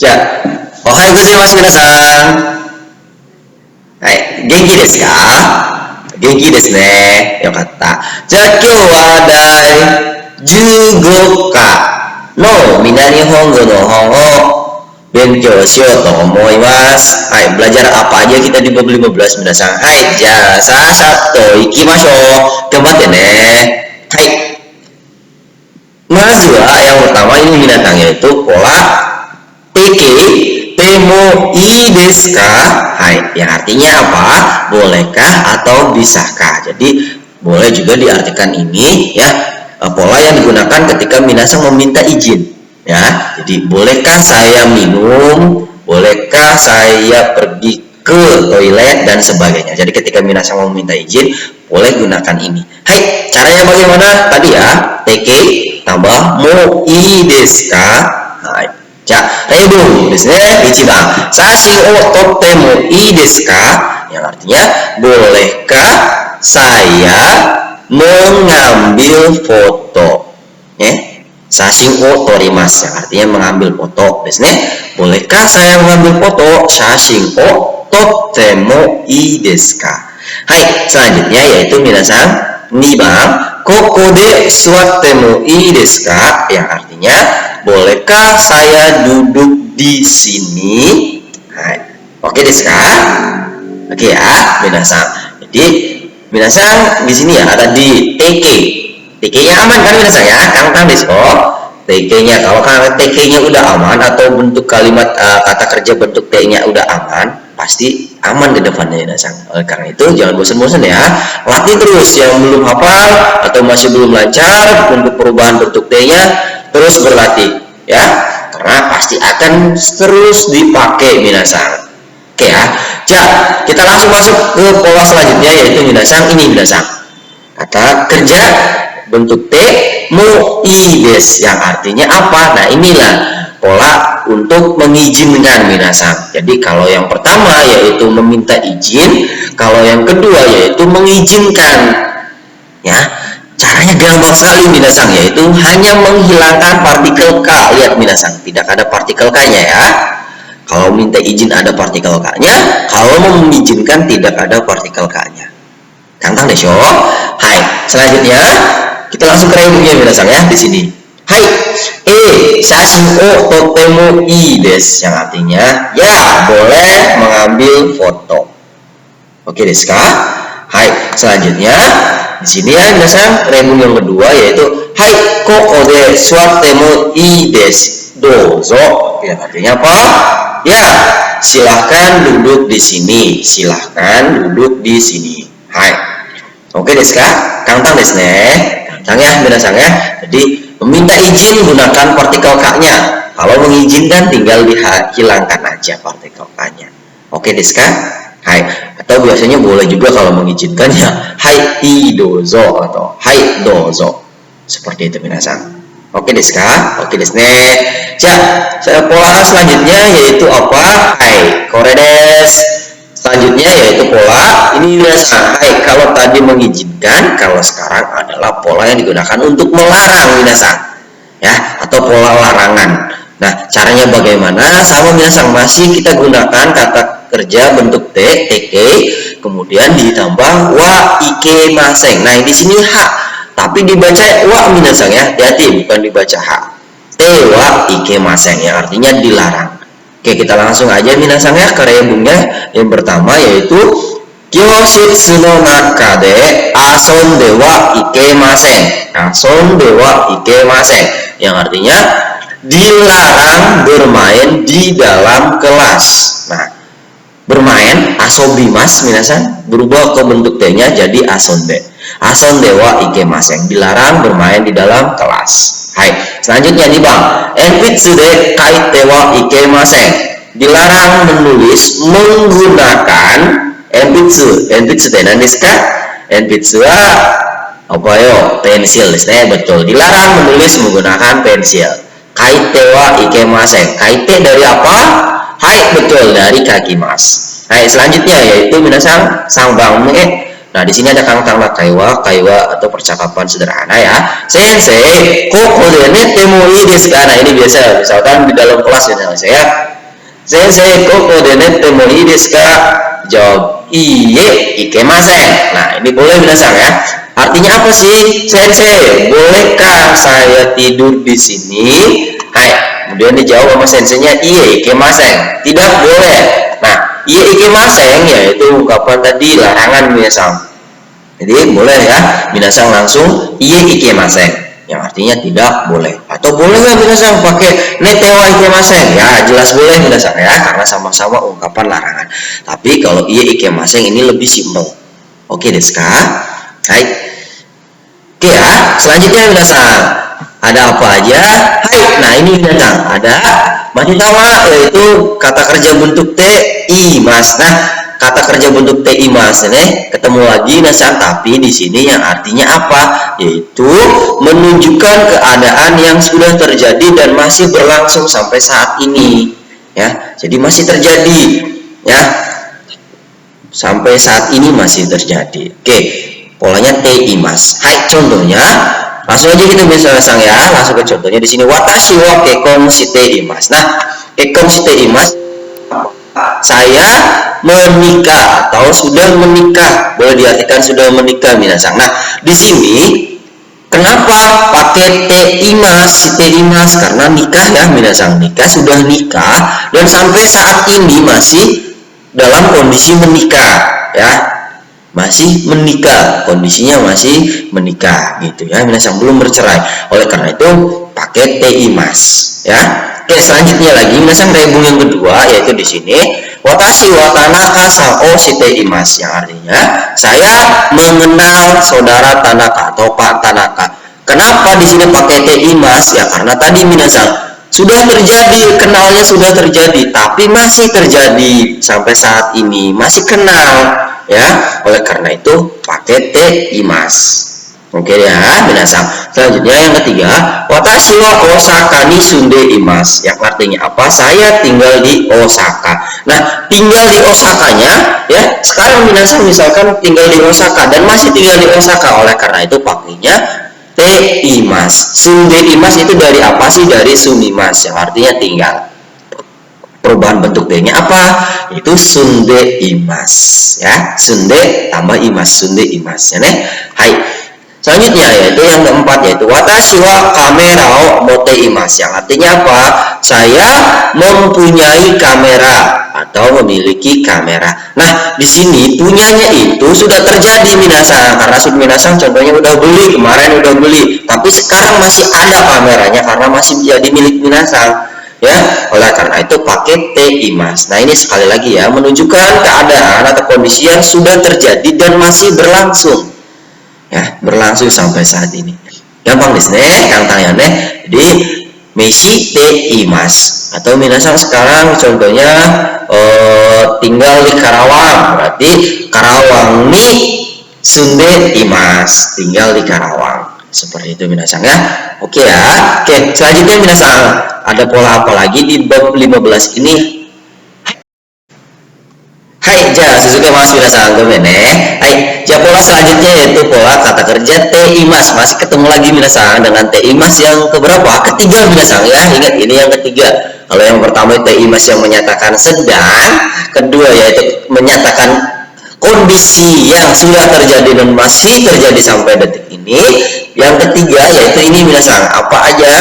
じゃあ、おはようございます、皆さん。はい、元気ですか？元気ですね。よかった。じゃあ、今日は第15課の南日本語の本を勉強しようと思います。はい、belajar apa aja kita di bab 15 皆さん。はい、じゃあ、さっさと行きましょう。頑張ってね。はい。まずはyang pertama ini binatang yaitu pola TK Temo I desu ka? Hai, yang artinya apa? Bolehkah atau bisakah? Jadi boleh juga diartikan ini ya, pola yang digunakan ketika minasang meminta izin ya. Jadi bolehkah saya minum? Bolehkah saya pergi ke toilet dan sebagainya. Jadi ketika minasang meminta izin, boleh gunakan ini. Hai, caranya bagaimana? Tadi ya, TK tambah mo I desu ka? Hai. じゃあ、例文ですね。1番、写真を撮ってもいいですか? Yang artinya, bolehkah saya mengambil foto? Sashin o torimasu, yang artinya mengambil foto. Bolehkah saya mengambil foto? Sashin o totte mo ii desu ka? Hai, selanjutnya yaitu minasan 2番, koko de suwatte mo ii desu ka? Yang artinya, bolehkah saya duduk di sini? Hai. Oke desu ka? Oke ya, minasan. Jadi, minasan di sini ya ada di TK. TK-nya aman kan minasan ya? Kang desu ko. TK-nya kalau TK-nya udah aman atau bentuk kalimat kata kerja bentuk T-nya udah aman, pasti aman ke depannya minasan. Oleh karena itu jangan bosan-bosan ya. Latih terus yang belum hafal atau masih belum lancar untuk perubahan bentuk T-nya. Terus berlatih ya, karena pasti akan terus dipakai minasan. Oke ya. Jadi kita langsung masuk ke pola selanjutnya yaitu minasan ini minasan. Kata kerja bentuk T mo I desu yang artinya apa? Nah, inilah pola untuk mengizinkan minasan. Jadi kalau yang pertama yaitu meminta izin, kalau yang kedua yaitu mengizinkan. Ya. Caranya gampang sekali minasan, yaitu hanya menghilangkan partikel K. Lihat minasan, tidak ada partikel K-nya ya. Kalau minta izin ada partikel K-nya, kalau mau mengizinkan tidak ada partikel K-nya. Gampang deh, show. Hai, selanjutnya kita langsung ke rebunya minasan ya di sini. Hai, sashin o totemo ii desu, yang artinya ya boleh mengambil foto. Oke desu ka? Hai, selanjutnya di sini ya minasan remun yang kedua yaitu hai koko de suwatte mo ii desu dozo. Yang artinya apa? Ya, silahkan duduk di sini. Silahkan duduk di sini. Hai. Oke desu ka? Kantang desu ne. Kantang ya minasan ya. Jadi meminta izin gunakan partikel K-nya. Kalau mengizinkan tinggal dihilangkan aja partikel K-nya. Oke desu ka? Hai. Atau biasanya boleh juga kalau mengizinkannya hai i dozo atau hai dozo. Seperti itu minasan. Oke desu ka? Oke desu ne. Pola selanjutnya yaitu apa? Hai, kore desu. Selanjutnya yaitu pola ini minasan. Hai, kalau tadi mengizinkan, kalau sekarang adalah pola yang digunakan untuk melarang minasan. Ya, atau pola larangan. Nah, caranya bagaimana? Sama minasan, masih kita gunakan kata kerja bentuk T, TK, kemudian ditambah wa ike maseng. Nah, di sini H, tapi dibaca wa minasan ya, hati-hati bukan dibaca H. T wa ike maseng yang artinya dilarang. Oke, kita langsung aja minasan ya ke rebungnya. Yang pertama yaitu kyoshitsu no naka de asonde wa ike maseng. Asonde wa ike maseng yang artinya dilarang bermain di dalam kelas. Nah, bermain asobimas minasan berubah ke bentuk T-nya jadi asonde. Asonde wa ikemasen, dilarang bermain di dalam kelas. Hai, selanjutnya nih Bang. Enpitsu de kaite wa ikemasen, dilarang menulis menggunakan enpitsu. Enpitsu de nandesu ka? Enpitsu wa apa yo? Pensil desu ne, betul. Dilarang menulis menggunakan pensil. Kaite wa ikemasen. Kaite dari apa? Hai, betul, dari kaki mas. Hai, selanjutnya yaitu minasan sangbang me. Nah, di sini ada kantang kaiwa atau percakapan sederhana ya. Sensei, koko de ne temo ii desu ka? Nah, ini biasa misalkan di dalam kelas ya saya Sensei koko de nette mo ii desu ka? Jawab iye ikemasen. Nah, ini boleh minasan ya. Artinya apa sih? Sensei, bolehkah saya tidur di sini? Hai, kemudian dijawab sama senseinya iye ikemasen. Tidak boleh. Nah, iye ikemasen yaitu ungkapan tadi larangan minasan. Jadi boleh ya, minasan langsung iye ikemasen yang artinya tidak boleh. Atau boleh nggak minasan pakai nete wa ikemasen? Ya jelas boleh minasan ya, karena sama-sama ungkapan larangan. Tapi kalau iye ikemasen ini lebih simpel. Oke desu ka? Hai. Oke ya, selanjutnya minasan. Ada apa aja? Hai. Nah ini minasan, ada masih sama yaitu kata kerja bentuk te imas. Nah, kata kerja bentuk te imas ini ketemu lagi minasan, tapi di sini yang artinya apa? Yaitu menunjukkan keadaan yang sudah terjadi dan masih berlangsung sampai saat ini. Ya, jadi masih terjadi. Ya, sampai saat ini masih terjadi. Oke, polanya te imas. Hai, contohnya langsung aja kita bisa pasang ya, langsung ke contohnya di sini. Watashi wa kekkon shite imasu. Nah, kekkon shite imasu, saya menikah atau sudah menikah, boleh diartikan sudah menikah minasan. Nah, di sini kenapa pakai te imas, shite imas? Karena nikah ya minasan, nikah, sudah nikah dan sampai saat ini masih dalam kondisi menikah ya. Masih menikah, kondisinya masih menikah gitu ya, minasan belum bercerai. Oleh karena itu pakai te imas ya. Oke, selanjutnya lagi minasan rebung yang kedua yaitu di sini watashi wa tanaka sao shite imas, yang artinya saya mengenal saudara Tanaka atau Pak Tanaka. Kenapa di sini pakai te imas? Ya karena tadi minasan sudah terjadi, kenalnya sudah terjadi, tapi masih terjadi sampai saat ini, masih kenal ya. Oleh karena itu pakai te imas. Oke ya minasan. Selanjutnya yang ketiga, watashi wa Osaka ni sunde imas, yang artinya apa? Saya tinggal di Osaka. Nah, tinggal di Osakanya ya, sekarang minasan misalkan tinggal di Osaka dan masih tinggal di Osaka, oleh karena itu pakainya te imas. Sunde imas itu dari apa sih? Dari sumimas, yang artinya tinggal. Perubahan bentuk D-nya apa? Itu sunde imas ya. Sunde tambah imas, sunde imas ya nih. Hai. Selanjutnya yaitu yang keempat yaitu watashi wa kamera o mote imas, yang artinya apa? Saya mempunyai kamera atau memiliki kamera. Nah, di sini punyanya itu sudah terjadi minasan, karena minasan contohnya udah beli, kemarin udah beli, tapi sekarang masih ada kameranya karena masih menjadi milik minasan. Ya, oleh karena itu pakai te imas. Nah, ini sekali lagi ya, menunjukkan keadaan atau kondisi yang sudah terjadi dan masih berlangsung. Ya, berlangsung sampai saat ini. Gampang desu ne, gampang ne. Jadi meshi te imas, atau minasan sekarang contohnya tinggal di Karawang, berarti Karawang ni sunde imas, tinggal di Karawang. Seperti itu minasan ya. Oke ya. Oke, selanjutnya minasan ada pola apa lagi di bab 15 ini? Hai, ja susuke mas minasan gomene. Hai, ja pola selanjutnya yaitu pola kata kerja te imas. Masih ketemu lagi minasan dengan te imas yang keberapa? Ketiga minasan ya. Ingat ini yang ketiga. Kalau yang pertama te imas yang menyatakan sedang, kedua yaitu menyatakan kondisi yang sudah terjadi dan masih terjadi sampai detik ini. Yang ketiga yaitu ini minasan, apa aja?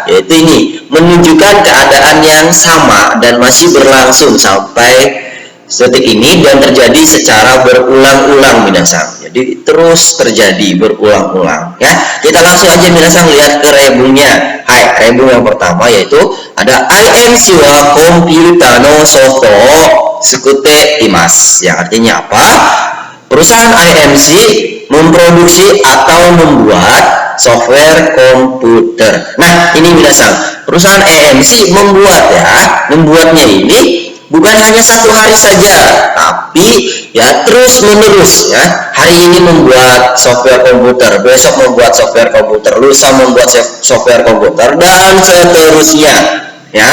Yaitu ini menunjukkan keadaan yang sama dan masih berlangsung sampai detik ini dan terjadi secara berulang-ulang minasan. Jadi terus terjadi berulang-ulang ya. Kita langsung aja minasan lihat ke rebungnya. Hai, rebung yang pertama yaitu ada IMC wa komputer no soto sukute imas, yang artinya apa? Perusahaan IMC memproduksi atau membuat software komputer. Nah, ini minasan, perusahaan IMC membuat ya, membuatnya ini bukan hanya satu hari saja, tapi ya terus menerus ya. Hari ini membuat software komputer, besok membuat software komputer, lusa membuat software komputer, dan seterusnya ya.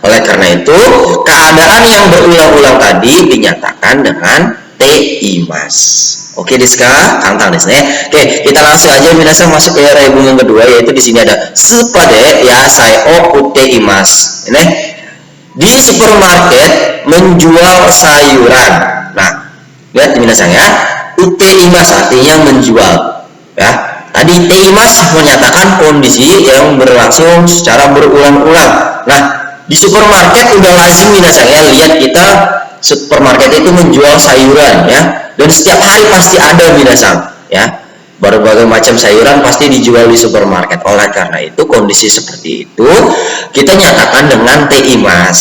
Oleh karena itu keadaan yang berulang-ulang tadi dinyatakan dengan te imas. Oke desu ka? Kantang desu ne. Oke, kita langsung aja minasan masuk ke rebung yang kedua, yaitu di sini ada sepade ya sai o ute imas. Ini di supermarket menjual sayuran. Nah, lihat minasang ya, uteimas artinya menjual ya. Tadi teimas menyatakan kondisi yang berlangsung secara berulang-ulang. Nah, di supermarket udah lazim minasang ya, lihat kita supermarket itu menjual sayuran ya, dan setiap hari pasti ada minasang ya, berbagai macam sayuran pasti dijual di supermarket. Oleh karena itu kondisi seperti itu kita nyatakan dengan teimas,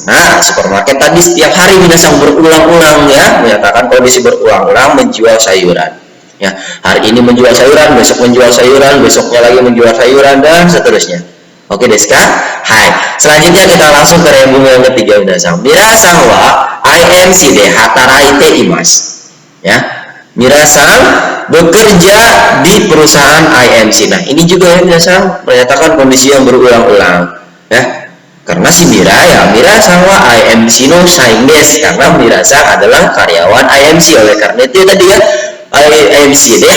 karena supermarket tadi setiap hari minasang berulang-ulang ya, menyatakan kondisi berulang-ulang menjual sayuran ya. Hari ini menjual sayuran, besok menjual sayuran, besoknya lagi menjual sayuran, dan seterusnya. Oke desu ka? Hai. Selanjutnya kita langsung ke rebung yang ketiga minasang. Minasan wa IMC de hataraite imasu. Ya. Minasan bekerja di perusahaan IMC. Nah, ini juga ya minasan menyatakan kondisi yang berulang-ulang ya. Karena si Mira ya, minasan wa IMC no shain desu, karena minasan adalah karyawan IMC. Oleh karena itu tadi ya, IMC de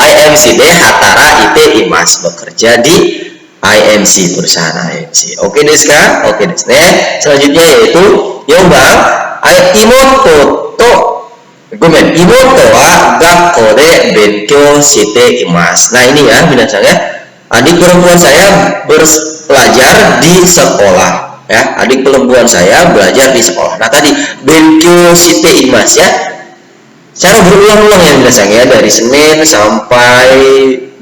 IMC de hatara ite imas, bekerja di IMC, perusahaan IMC. Oke desu ka? Oke desu ne. Selanjutnya yaitu yombang imoto to imoto wa gakko de benkyou shite imasu. Nah, ini ya minasang ya, adik perempuan saya belajar di sekolah ya. Adik perempuan saya belajar di sekolah. Nah, tadi benkyou shite imasu ya, secara berulang-ulang ya minasang ya, dari Senin sampai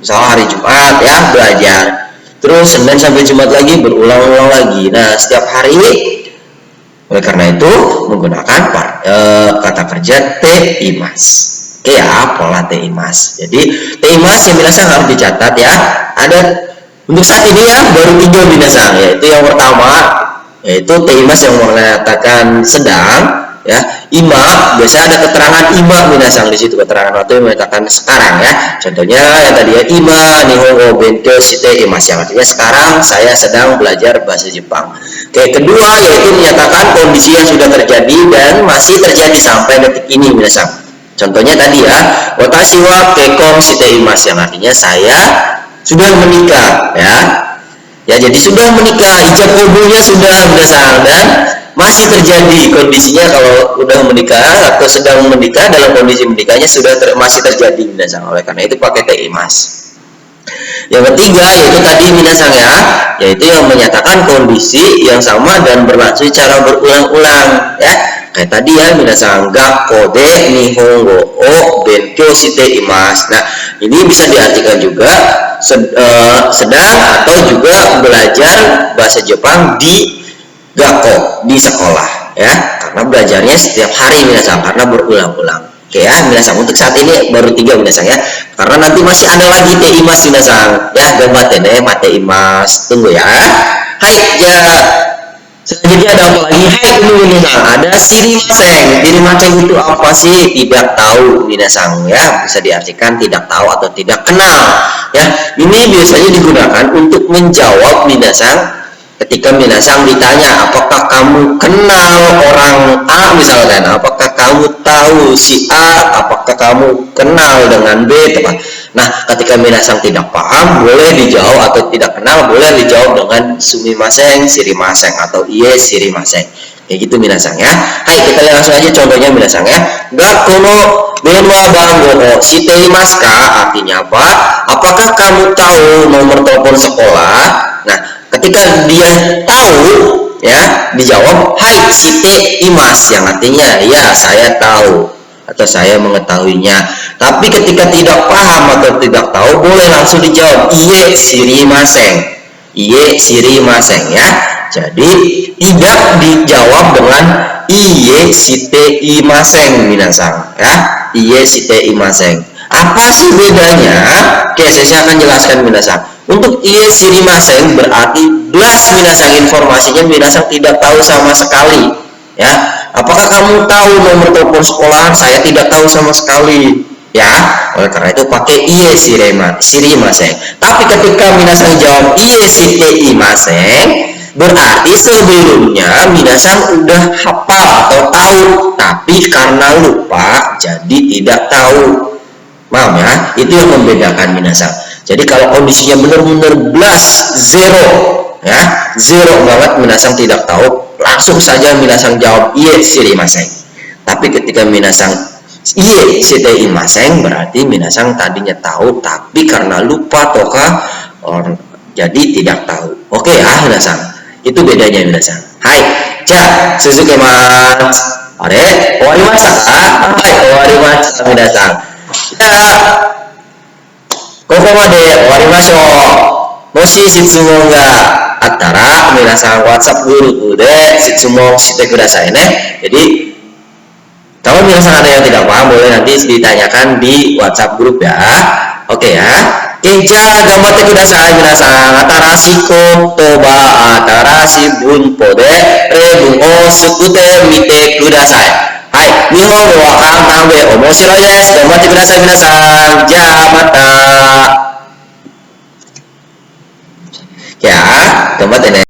misalnya hari Jumat ya belajar, terus Senin sampai Jumat lagi berulang-ulang lagi. Nah, setiap hari. Oleh karena itu menggunakan kata kerja teimas. Oke ya, pola teimas. Jadi teimas yang minasang harus dicatat ya. Ada untuk saat ini ya baru 3 minasang, yaitu yang pertama yaitu teimas yang menyatakan sedang ya. Ima, biasanya ada keterangan ima minasang di situ, keterangan waktu yang menyatakan sekarang ya. Contohnya yang tadi ya, ima nihongo benkyou shite imasu, yang artinya sekarang saya sedang belajar bahasa Jepang. Oke, kedua yaitu menyatakan kondisi yang sudah terjadi dan masih terjadi sampai detik ini minasang. Contohnya tadi ya, watashi wa kekkon shite imasu, yang artinya saya sudah menikah ya. Ya, jadi sudah menikah, ijab kabulnya sudah minasang, dan masih terjadi kondisinya kalau udah menikah atau sedang menikah, dalam kondisi menikahnya sudah masih terjadi minasang. Oleh karena itu pakai teimas. Yang ketiga yaitu tadi minasang ya, yaitu yang menyatakan kondisi yang sama dan berlangsung secara berulang-ulang ya. Kayak tadi ya minasang, gakko de nihongo o benkyou shite imasu. Nah, ini bisa diartikan juga sedang atau juga belajar bahasa Jepang di gakko, di sekolah ya, karena belajarnya setiap hari minasang, karena berulang-ulang. Oke ya minasang, untuk saat ini baru 3 minasang ya, karena nanti masih ada lagi teimas minasang ya, gambar ne mateimas, tunggu ya. Hai ya, selanjutnya ada apa lagi? Hai, ini minasang, ada sirimaseng. Sirimaseng itu apa sih? Tidak tahu minasang ya, bisa diartikan tidak tahu atau tidak kenal ya. Ini biasanya digunakan untuk menjawab minasang ketika minasang ditanya, apakah kamu kenal orang A misalkan, apakah kamu tahu si A, apakah kamu kenal dengan B, teman. Nah, ketika minasang tidak paham boleh dijawab, atau tidak kenal boleh dijawab dengan sumimasen, sirimasen, atau iye sirimasen. Kayak gitu minasang ya. Hai, kita lihat langsung aja contohnya minasang ya. Gakko no denwa bango o shiteimasu ka, artinya apa? Apakah kamu tahu nomor telepon sekolah? Nah, ketika dia tahu ya, dijawab hai shite imasu, yang artinya ya saya tahu atau saya mengetahuinya. Tapi ketika tidak paham atau tidak tahu boleh langsung dijawab iye sirimasen, iye sirimasen ya. Jadi tidak dijawab dengan iye shite imasen minasang ya, iye shite imasen. Apa sih bedanya? Oke, saya akan jelaskan minasang. Untuk iye sirimasen berarti blas minasang, informasinya minasang tidak tahu sama sekali ya. Apakah kamu tahu nomor telepon sekolahan? Saya tidak tahu sama sekali ya. Oleh karena itu pakai iye sirimasen. Tapi ketika minasang jawab iye shite imasen, berarti sebelumnya minasang udah hafal atau tahu, tapi karena lupa jadi tidak tahu. Paham ya? Itu yang membedakan minasang. Jadi kalau kondisinya benar-benar blas zero Ya, zero banget minasang tidak tahu, langsung saja minasang jawab iye shirimasen. Tapi ketika minasang iye shite imasen, berarti minasang tadinya tahu tapi karena lupa toka jadi tidak tahu. Oke ya minasang, itu bedanya minasang. Hai, ja suzukimasu. Are, owarimashita ka? Hai, owarimashita minasang. Ya, ここまで終わりましょう。もし質問があったら、皆さん WhatsApp グループで質問してくださいね。Jadi, kalau misalnya ada yang tidak paham, boleh nanti ditanyakan di WhatsApp grup ya. Oke ya. Keja gambatte kudasai minasan. Atarashi kotoba, atarashi bunpo de reibun o sukute mite kudasai. はい、日本語は簡単で面白いです。頑張ってください皆さん。じゃあまた。Ya, gambar